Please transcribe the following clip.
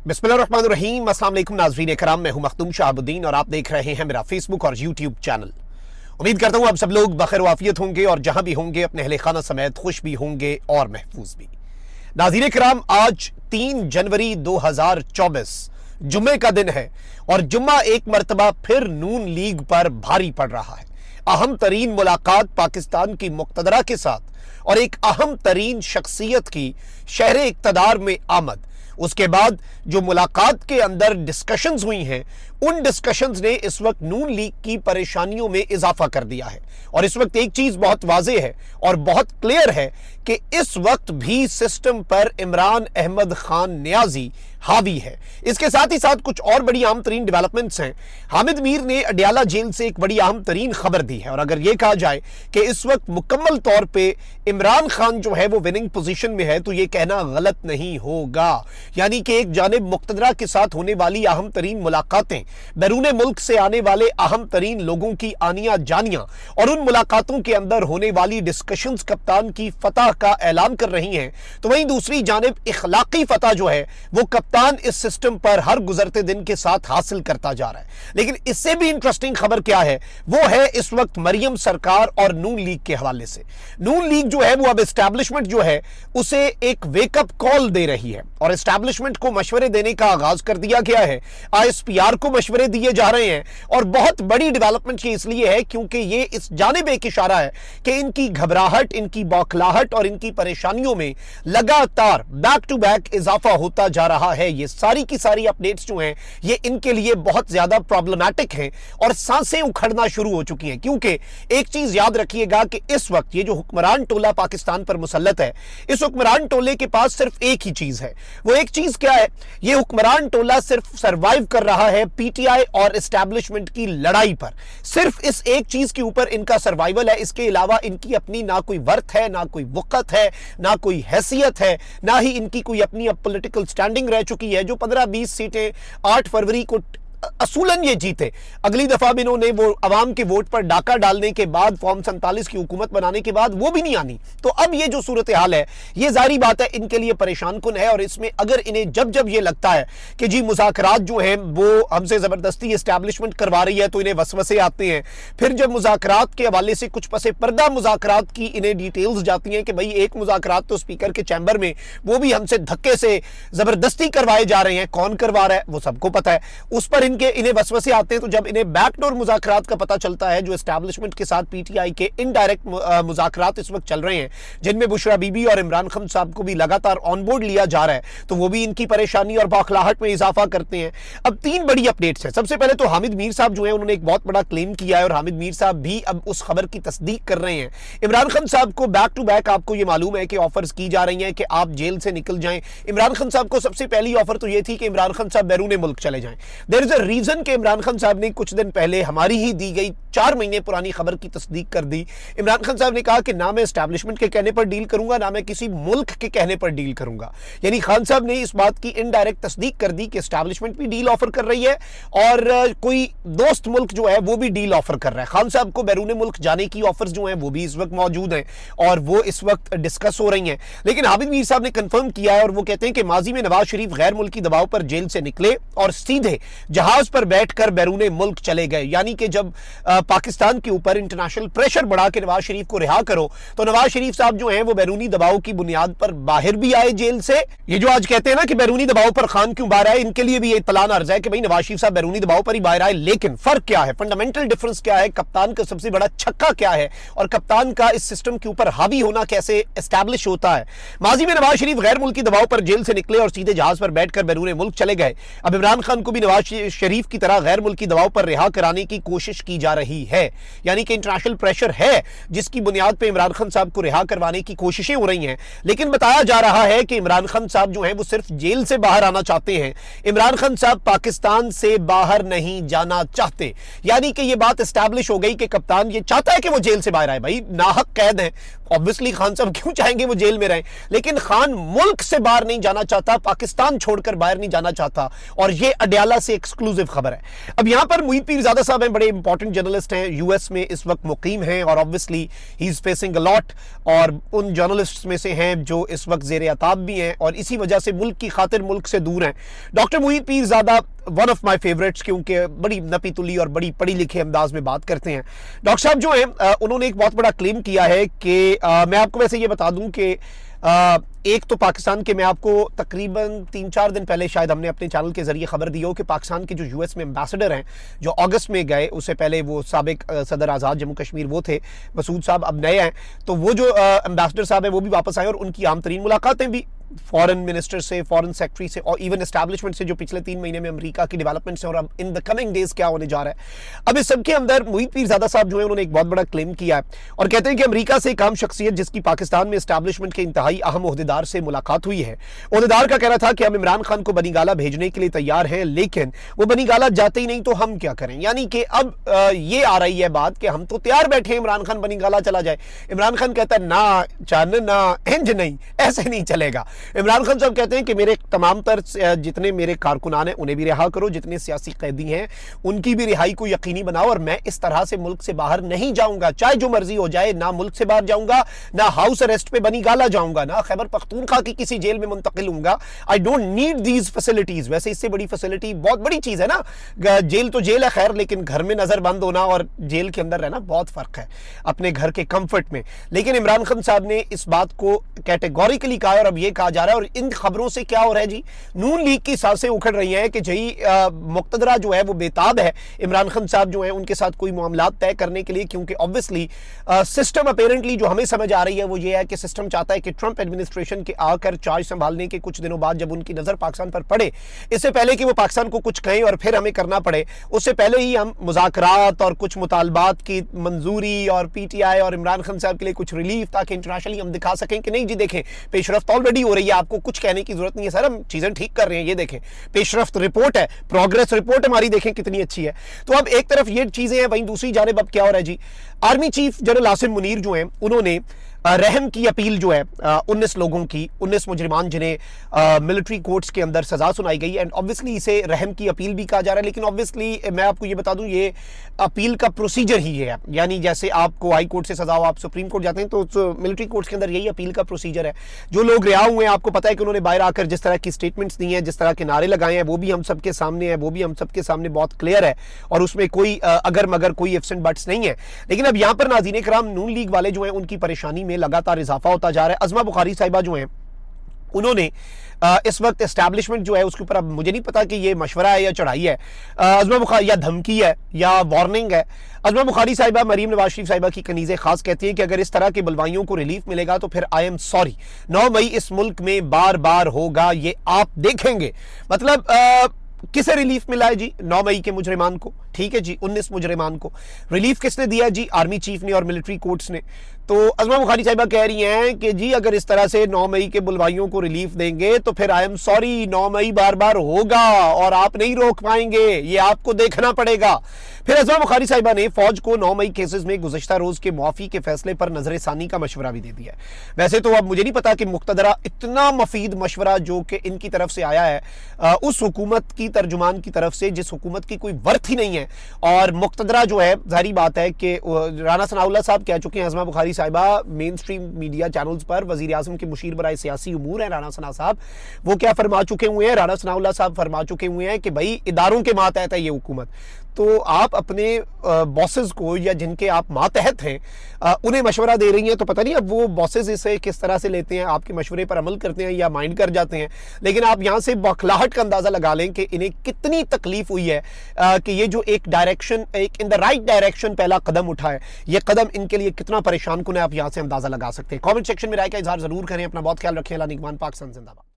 बिस्मिल्लाहिर्रहमानिर्रहीम। अस्सलाम वालेकुम नाज़रीन कराम, मैं हूं मखदूम शहाबुद्दीन और आप देख रहे हैं मेरा फेसबुक और यूट्यूब चैनल। उम्मीद करता हूं आप सब लोग बखैर वाफियत होंगे और जहां भी होंगे अपने अहले खाना समेत खुश भी होंगे और महफूज भी। नाज़रीन कराम, आज 3 जनवरी 2024 जुम्मे का दिन है और जुम्मा एक मरतबा फिर नून लीग पर भारी पड़ रहा है। अहम तरीन मुलाकात पाकिस्तान की मुक्तदरा के साथ और एक अहम तरीन शख्सियत की शहर इक़्तिदार में आमद। उसके बाद जो मुलाकात के अंदर डिस्कशंस हुई हैं, उन डिस्कशंस ने इस वक्त नून लीग की परेशानियों में इजाफा कर दिया है। और इस वक्त एक चीज बहुत वाज़ेह है और बहुत क्लियर है कि इस वक्त भी सिस्टम पर इमरान अहमद खान नियाजी हावी है। इसके साथ ही साथ कुछ और बड़ी अहम तरीन डेवलपमेंट्स हैं। हामिद मीर ने अडयाला जेल से एक बड़ी अहम तरीन खबर दी है और अगर यह कहा जाए कि इस वक्त मुकम्मल तौर पे इमरान खान जो है वो विनिंग पोजीशन में है, तो यह कहना गलत नहीं होगा। यानी कि एक जानिब मुक्तदरा के साथ होने वाली अहम तरीन मुलाकातें, बैरून मुल्क से आने वाले अहम तरीन लोगों की आनिया जानियां और उन मुलाकातों के अंदर होने वाली डिस्कशंस कप्तान की फतह का ऐलान कर रही हैं, तो वहीं दूसरी जानिब इखलाकी फतह जो है वो कप्तान इस सिस्टम पर हर गुजरते दिन के साथ हासिल करता जा रहा है। लेकिन इससे भी इंटरेस्टिंग खबर क्या है, वो है इस वक्त मरियम सरकार और नून लीग के हवाले से। नून लीग जो है वो अब एस्टैब्लिशमेंट जो है उसे एक वेकअप कॉल दे रही है और एस्टैब्लिशमेंट को मशवरे देने का आगाज कर दिया गया है। ISPR को मशवरे दिए जा रहे हैं और बहुत बड़ी डेवलपमेंट ये इसलिए है क्योंकि ये इस जानिब एक इशारा है कि इनकी घबराहट, इनकी बौखलाहट और इनकी परेशानियों में लगातार बैक टू बैक इजाफा होता जा रहा है। ये सारी की सारी अपडेट्स जो हैं ये इनके लिए बहुत ज्यादा प्रॉब्लमैटिक हैं और सांसें उखड़ना शुरू हो चुकी हैं। क्योंकि एक चीज याद रखिएगा कि इस वक्त ये जो हुक्मरान टोला पाकिस्तान पर मुसल्लत है, इस हुक्मरान टोले के पास सिर्फ एक ही चीज है। वो एक चीज क्या है? ये हुक्मरान टोला सिर्फ सर्वाइव कर रहा है PTI और एस्टैब्लिशमेंट की लड़ाई पर। सिर्फ इस एक चीज के ऊपर इनका सर्वाइवल है। इसके अलावा इनकी अपनी ना कोई वर्थ है, ना कोई वक़्त है, ना कोई हैसियत है, ना ही इनकी कोई अपनी अब पॉलिटिकल स्टैंडिंग रह चुकी है। जो 15-20 सीटें 8 फरवरी को असूलन ये जीते, अगली दफा भी इन्होंने वो अवाम के वोट पर डाका डालने के बाद, फॉर्म 47 की हुकूमत बनाने के बाद वो भी नहीं आनी। तो अब ये जो सूरत हाल है ये जारी बात है इनके लिए परेशान कुन है। और इसमें अगर इन्हें जब जब ये लगता है कि जी मुज़ाकरात जो हैं वो हमसे जबरदस्ती एस्टैब्लिशमेंट करवा रही है, तो इन्हें वसवसे आते हैं। फिर जब मुज़ाकरात के हवाले से कुछ पसे पर्दा मुज़ाकरात की इन्हें डिटेल्स जाती हैं कि भाई एक मुज़ाकरात तो स्पीकर के चैम्बर में वो भी हमसे धक्के से जबरदस्ती करवाए जा रहे हैं, कौन करवा रहा है वो सबको पता है, उस पर इन्हें वसवसे आते हैं। तो जब इन्हें बैकडोर मुज़ाकरात का पता चलता है, जो एस्टैब्लिशमेंट के साथ PTI के इनडायरेक्ट मुज़ाकरात इस वक्त चल रहे हैं, जिनमें बुशरा बीबी और इमरान खान साहब को भी लगातार ऑन बोर्ड लिया जा रहा है, तो वो भी इनकी परेशानी और बौखलाहट में इजाफा करते हैं। अब 3 बड़ी अपडेट्स हैं। सबसे पहले तो हामिद मीर साहब जो है उन्होंने एक बहुत बड़ा क्लेम किया है और हामिद मीर साहब भी अब उस खबर की तस्दीक कर रहे हैं। इमरान खान साहब को बैक टू बैक आपको ये मालूम है कि ऑफर्स की जा रही हैं कि आप जेल से निकल जाएं। इमरान खान साहब को सबसे पहली ऑफर तो ये थी कि इमरान खान साहब बैरून मुल्क चले जाएं। देयर इज अ रीजन कि इमरान खान साहब ने कुछ दिन पहले हमारी ही दी गई 4 महीने पुरानी खबर की तस्दीक कर दी। इमरान खान साहब ने कहा कि ना मैं एस्टैब्लिशमेंट के कहने पर डील करूंगा, ना मैं किसी मुल्क के कहने पर डील करूंगा। यानी खान साहब ने इस बात की इनडायरेक्ट तस्दीक कर दी कि एस्टैब्लिशमेंट भी डील ऑफर कर रही है और कोई दोस्त मुल्क जो है वो भी डील ऑफर कर रहा है। खान साहब को बैरून मुल्क जाने की ऑफर्स जो हैं वो भी इस वक्त मौजूद हैं और वो इस वक्त डिस्कस हो रही हैं। लेकिन हामिद मीर साहब ने कंफर्म किया है और वो कहते हैं कि माजी में नवाज शरीफ गैर मुल्की दबाव पर जेल से निकले और सीधे जहाज पर बैठकर बैरून मुल्क चले गए। यानी कि जब पाकिस्तान के ऊपर इंटरनेशनल प्रेशर बढ़ा के नवाज शरीफ को रिहा करो, तो नवाज शरीफ साहब जो हैं वो बैरूनी दबाव की बुनियाद पर बाहर भी आए जेल से। ये जो आज कहते हैं ना कि बैरूनी दबाव पर खान क्यों बाहर आए, इनके लिए भी ये इत्तलान अर्ज है कि भाई नवाज शरीफ साहब बैरूनी दबाव पर ही बाहर आए। लेकिन फर्क क्या है, फंडामेंटल डिफरेंस क्या है, कप्तान का सबसे बड़ा छक्का क्या है और कप्तान का इस सिस्टम के ऊपर हावी होना कैसे एस्टैब्लिश होता है। माजी में नवाज शरीफ गैर मुल्की दबाव पर जेल से निकले और सीधे जहाज पर बैठकर बैरून मुल्क चले गए। अब इमरान खान को भी नवाज शरीफ की तरह गैर मुल्की दबाव पर रिहा कराने की कोशिश की जा रही है। यानी कि इंटरनेशनल प्रेशर है जिसकी बुनियाद पे इमरान खान साहब को रिहा करवाने की कोशिशें हो रही हैं। लेकिन बताया जा रहा है कि इमरान खान साहब जो हैं वो सिर्फ जेल से बाहर आना चाहते हैं। इमरान खान साहब पाकिस्तान से बाहर नहीं जाना चाहते। यानी कि ये बात एस्टैब्लिश हो गई कि कप्तान ये चाहता है कि वो जेल से बाहर आए। भाई नाहक कैद है, ऑब्वियसली खान साहब क्यों चाहेंगे वो जेल में रहें, लेकिन खान मुल्क से बाहर नहीं जाना चाहता, पाकिस्तान छोड़कर बाहर नहीं जाना चाहता और ये अडयाला से एक्सक्लूसिव एक्सक्लूसिव खबर है। अब यहाँ पर मोहित पीरजादा साहब हैं, बड़े इंपॉर्टेंट जर्नलिस्ट हैं, यूएस में इस वक्त मुकीम हैं और obviously he is facing a lot, और उन जर्नलिस्ट में से हैं जो इस वक्त जेर अताब भी हैं और इसी वजह से मुल्क की खातिर मुल्क से दूर हैं। Doctor Mohit Pirzada one of my favourites, क्योंकि बड़ी नपी तुली और बड़ी पढ़ी लिखे अंदाज में बात करते हैं। डॉक्टर साहब जो हैं उन्होंने एक बहुत बड़ा क्लेम किया है कि मैं आपको वैसे ये बता दूं कि एक तो पाकिस्तान के, मैं आपको तकरीबन 3-4 दिन पहले शायद हमने अपने चैनल के जरिए खबर दी हो कि पाकिस्तान के जो यूएस में एम्बेसडर हैं जो अगस्त में गए, उससे पहले वो साबिक सदर आज़ाद जम्मू कश्मीर वो थे, मसूद साहब अब नए हैं, तो वो जो एम्बेसडर साहब हैं वो भी वापस आए और उनकी आम तरीन मुलाकातें भी फॉरेन मिनिस्टर से, फॉरेन सेक्रेटरी से और इवन एस्टैब्लिशमेंट से जो पिछले 3 महीने में अमेरिका की डेवलपमेंट से और अब इन द कमिंग डेज क्या होने जा रहा है। अब इस सबके अंदर मोहित पीरजादा साहब जो है उन्होंने एक बहुत बड़ा क्लेम किया है और कहते हैं कि अमेरिका से एक आम शख्सियत जिसकी पाकिस्तान में एस्टैब्लिशमेंट के इंतहाई अहम ओहदेदार से मुलाकात हुई है। ओहदेदार का कहना था कि हम इमरान खान को बनीगाला भेजने के लिए तैयार हैं, लेकिन वो बनीगाला जाते ही नहीं तो हम क्या करें। यानी कि अब ये आ रही है बात कि हम तो तैयार बैठे हैं इमरान खान बनीगाला चला जाए। इमरान खान कहता है ना चन ना इंज नहीं, ऐसे नहीं चलेगा। इमरान खान साहब कहते हैं कि मेरे तमाम तर जितने मेरे कारकुनान हैं उन्हें भी रिहा करो, जितने सियासी कैदी हैं उनकी भी रिहाई को यकीनी बनाओ, और मैं इस तरह से मुल्क से बाहर नहीं जाऊंगा, चाहे जो मर्जी हो जाए। ना मुल्क से बाहर जाऊंगा, ना हाउस अरेस्ट पे बनीगाला जाऊंगा, ना खैबर पख्तूनख्वा की किसी जेल में मुंतकिल होऊंगा। I don't need these facilities. वैसे इससे बड़ी फैसिलिटी बहुत बड़ी चीज है ना, जेल तो जेल है खैर, लेकिन घर में नजर बंद होना और जेल के अंदर रहना बहुत फर्क है अपने घर के कंफर्ट में। लेकिन इमरान खान साहब ने इस बात को कैटेगोरिकली कहा और अब यह कहा जा रहा है, और इन खबरों से क्या हो रहा है जी, नून लीग की सांसें उखड़ रही हैं कि जी मुक्तदरा जो है वो बेताब है इमरान खान साहब जो है उनके साथ कोई मामला तय करने के लिए, क्योंकि ऑब्वियसली सिस्टम अपेरेंटली जो हमें समझ आ रही है वो ये है कि सिस्टम चाहता है कि ट्रंप एडमिनिस्ट्रेशन के आकर चार्ज संभालने के कुछ दिनों बाद जब उनकी नजर पाकिस्तान पर पड़े, इससे पहले कि वो पाकिस्तान को कुछ कहें और फिर हमें करना पड़े, उससे पहले ही हम मुज़ाकरात और कुछ मुतालबात की मंजूरी और पीटीआई और इमरान खान साहब के लिए कुछ रिलीफ, ताकि इंटरनेशनली हम दिखा सकें कि नहीं जी देखें पेशरफ्त ऑलरेडी हो रही है, आपको कुछ कहने की जरूरत नहीं है सर, हम चीजें ठीक कर रहे हैं, ये देखें पेशरफ्त रिपोर्ट है, प्रोग्रेस रिपोर्ट हमारी देखें कितनी अच्छी है। तो अब एक तरफ ये चीजें हैं, वहीं दूसरी जानिब अब क्या हो रहा है जी, army chief general Asim Munir जो हैं उन्होंने रहम की अपील जो है 19 लोगों की, 19 मुजरिमान जिन्हें मिलिट्री कोर्ट्स के अंदर सजा सुनाई गई, एंड ऑब्वियसली इसे रहम की अपील भी कहा जा रहा है। लेकिन ऑब्वियसली मैं आपको ये बता दूं ये अपील का प्रोसीजर ही है, यानी जैसे आपको हाई कोर्ट से सजा हो आप सुप्रीम कोर्ट जाते हैं तो मिलिट्री कोर्ट्स के अंदर यही अपील का प्रोसीजर है। जो लोग रिहा हुए हैं आपको पता है कि उन्होंने बाहर आकर जिस तरह की स्टेटमेंट्स दी हैं, जिस तरह के नारे लगाए हैं, वो भी हम सबके सामने है, वो भी हम सबके सामने बहुत क्लियर है और उसमें कोई अगर मगर कोई इफ्स एंड बट्स नहीं है। लेकिन अब यहाँ पर नाज़रीन इकराम नून लीग वाले जो हैं उनकी परेशानी में लगातार इजाफा होता जा रहा है। अज़मा बुखारी साहिबा जो हैं उन्होंने इस वक्त एस्टैब्लिशमेंट जो है उसके ऊपर, अब मुझे नहीं पता कि ये मशवरा है या चढ़ाई है, अज़मा बुखारी या धमकी है या वार्निंग है। अज़मा बुखारी साहिबा मरीम नवाज शरीफ साहिबा की कनीज़े खास कहती है कि अगर इस तरह के बलवाइयों को रिलीफ मिलेगा तो फिर आई एम सॉरी 9 मई इस मुल्क में बार बार होगा, ये आप देखेंगे। मतलब किसे रिलीफ मिला है जी 9 मई के मुजरिमान को, ठीक है जी 19 मुजरिमान को रिलीफ किसने दिया जी, आर्मी चीफ ने और मिलिट्री कोर्ट्स ने। तो अज़मा बुखारी साहिबा कह रही हैं कि जी अगर इस तरह से 9 मई के बुलवाइयों को रिलीफ देंगे तो फिर आई एम सॉरी 9 मई बार बार होगा और आप नहीं रोक पाएंगे, ये आपको देखना पड़ेगा। फिर अज़मा बुखारी साहिबा ने फौज को 9 मई केसेस में गुज़श्ता रोज के मुआफ़ी के फैसले पर नजर सानी का मशवरा भी दे दिया है। वैसे तो अब मुझे नहीं पता कि मुक्तदरा इतना मफीद मशवरा जो कि इनकी तरफ से आया है उस हुकूमत की तर्जुमान की तरफ से जिस हुकूमत की कोई वर्थ ही नहीं है, और मुक्तदरा जो है जाहिर बात है कि राना सनाउल्लाह साहब कह चुके हैं, अज़मा बुखारी साहिबा मेन स्ट्रीम मीडिया चैनल्स पर वज़ीर आज़म के मुशीर बराए सियासी उमूर हैं राना सना साहब, वो क्या फरमा चुके हुए हैं, राना सनाउल्लाह साहब फरमा चुके हुए हैं कि भाई इदारों के मातहत है ये हुकूमत। तो आप अपने बॉसेस को या जिनके आप मातहत हैं उन्हें मशवरा दे रही हैं, तो पता नहीं अब वो बॉसेस इसे किस तरह से लेते हैं, आपके मशवरे पर अमल करते हैं या माइंड कर जाते हैं। लेकिन आप यहाँ से बौखलाहट का अंदाज़ा लगा लें कि इन्हें कितनी तकलीफ हुई है कि ये जो एक डायरेक्शन, एक इन द राइट डायरेक्शन पहला कदम उठा है, ये कदम इनके लिए कितना परेशान कुन है, आप यहाँ से अंदाज़ा लगा सकते हैं। कॉमेंट सेक्शन में राय का इजहार जरूर करें। अपना बहुत ख्याल रखें। अल्लाह निगहबान, पाकिस्तान जिंदाबाद।